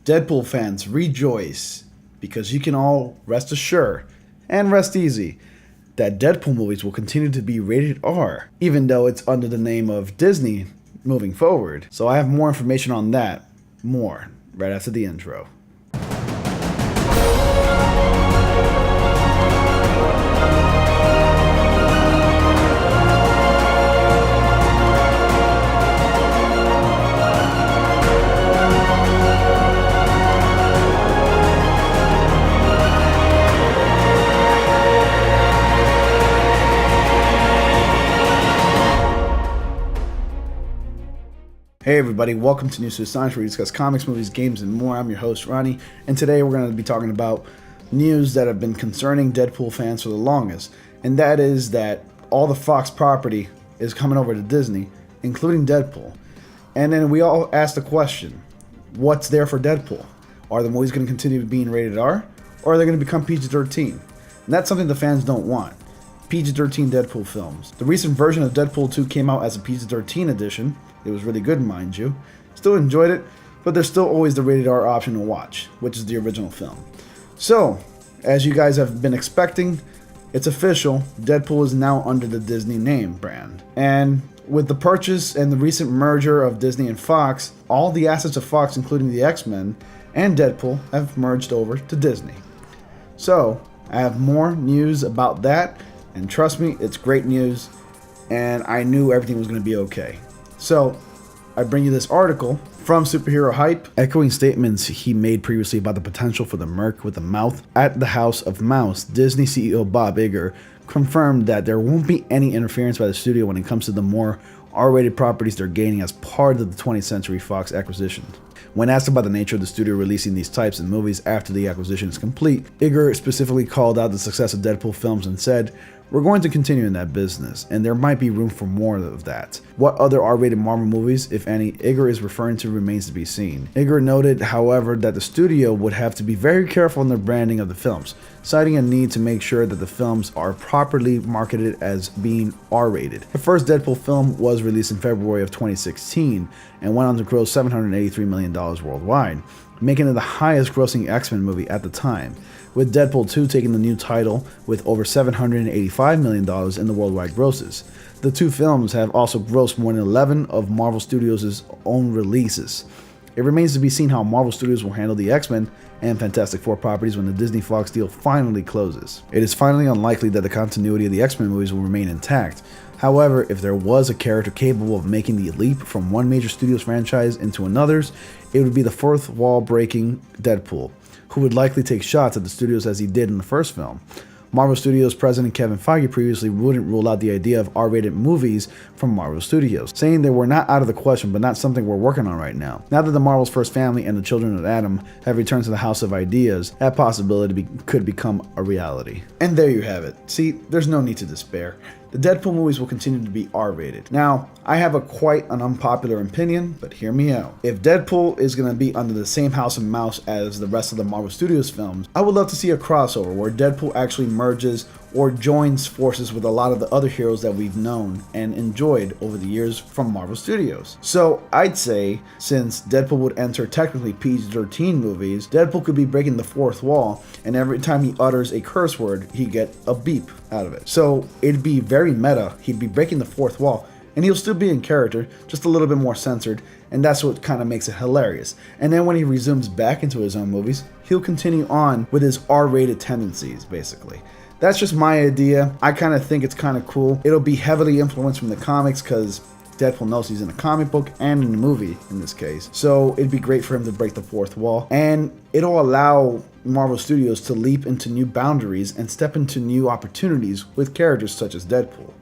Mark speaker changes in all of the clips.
Speaker 1: Deadpool fans, rejoice, because you can all rest assured and rest easy that Deadpool movies will continue to be rated R, even though it's under the name of Disney moving forward. So I have more information on that, right after the intro. Hey everybody, welcome to News to Astonish, where we discuss comics, movies, games, and more. I'm your host, Ronnie, and today we're going to be talking about news that have been concerning Deadpool fans for the longest, and that is that all the Fox property is coming over to Disney, including Deadpool. And then we all asked the question, what's there for Deadpool? Are the movies going to continue being rated R, or are they going to become PG-13? And that's something the fans don't want. PG-13 Deadpool films. The recent version of Deadpool 2 came out as a PG-13 edition. It was really good, mind you. Still enjoyed it, but there's still always the rated R option to watch, which is the original film. So, as you guys have been expecting, it's official. Deadpool is now under the Disney name brand. And with the purchase and the recent merger of Disney and Fox, all the assets of Fox, including the X-Men and Deadpool, have merged over to Disney. So, I have more news about that, and trust me, it's great news, and I knew everything was going to be okay. So, I bring you this article from Superhero Hype, echoing statements he made previously about the potential for the Merc with a mouth. At the House of Mouse, Disney CEO Bob Iger confirmed that there won't be any interference by the studio when it comes to the more R-rated properties they're gaining as part of the 20th Century Fox acquisition. When asked about the nature of the studio releasing these types of movies after the acquisition is complete, Iger specifically called out the success of Deadpool films and said, "We're going to continue in that business, and there might be room for more of that." What other R-rated Marvel movies, if any, Iger is referring to remains to be seen. Iger noted, however, that the studio would have to be very careful in their branding of the films, citing a need to make sure that the films are properly marketed as being R-rated. The first Deadpool film was released in February of 2016 and went on to gross $783 million worldwide, making it the highest grossing X-Men movie at the time, with Deadpool 2 taking the new title with over $785 million in the worldwide grosses. The two films have also grossed more than 11 of Marvel Studios' own releases. It remains to be seen how Marvel Studios will handle the X-Men and Fantastic Four properties when the Disney-Fox deal finally closes. It is finally unlikely that the continuity of the X-Men movies will remain intact. However, if there was a character capable of making the leap from one major studio's franchise into another's, it would be the fourth wall breaking Deadpool, who would likely take shots at the studios as he did in the first film. Marvel Studios president Kevin Feige previously wouldn't rule out the idea of R-rated movies from Marvel Studios, saying they were not out of the question but not something we're working on right now. Now that the Marvel's first family and the Children of Adam have returned to the House of Ideas, that possibility could become a reality. And there you have it. See, there's no need to despair. The Deadpool movies will continue to be R-rated. Now, I have quite an unpopular opinion, but hear me out. If Deadpool is going to be under the same House of Mouse as the rest of the Marvel Studios films, I would love to see a crossover where Deadpool actually merges or joins forces with a lot of the other heroes that we've known and enjoyed over the years from Marvel Studios. So I'd say, since Deadpool would enter technically PG-13 movies, Deadpool could be breaking the fourth wall, and every time he utters a curse word, he'd get a beep out of it. So it'd be very meta. He'd be breaking the fourth wall, and he'll still be in character, just a little bit more censored, and that's what kind of makes it hilarious. And then when he resumes back into his own movies, he'll continue on with his R-rated tendencies, basically. That's just my idea. I kind of think it's kind of cool. It'll be heavily influenced from the comics because Deadpool knows he's in a comic book and in the movie in this case. So it'd be great for him to break the fourth wall. And it'll allow Marvel Studios to leap into new boundaries and step into new opportunities with characters such as Deadpool.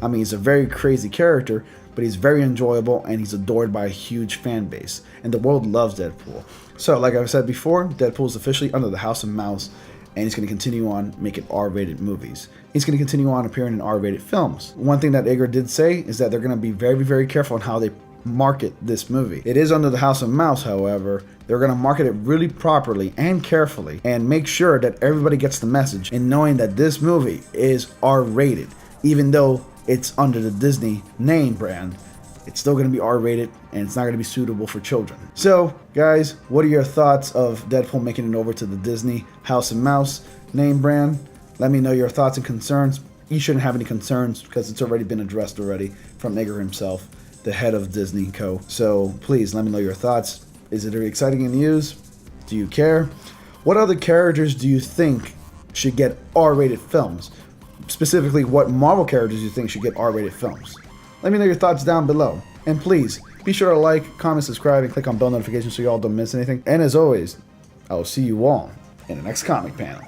Speaker 1: I mean, he's a very crazy character, but he's very enjoyable and he's adored by a huge fan base. And the world loves Deadpool. So like I've said before, Deadpool is officially under the House of Mouse, and he's going to continue on making R-rated movies. He's going to continue on appearing in R-rated films. One thing that Iger did say is that they're going to be very, very careful on how they market this movie. It is under the House of Mouse, however. They're going to market it really properly and carefully and make sure that everybody gets the message in knowing that this movie is R-rated, even though it's under the Disney name brand. it's still going to be R-rated, and it's not going to be suitable for children. So, guys, what are your thoughts of Deadpool making it over to the Disney House and Mouse name brand? Let me know your thoughts and concerns. You shouldn't have any concerns because it's already been addressed already from Iger himself, the head of Disney Co. So please let me know your thoughts. Is it exciting news? Do you care? What other characters do you think should get R-rated films? Specifically, what Marvel characters do you think should get R-rated films? Let me know your thoughts down below. And please, be sure to like, comment, subscribe, and click on bell notifications so you all don't miss anything. And as always, I will see you all in the next comic panel.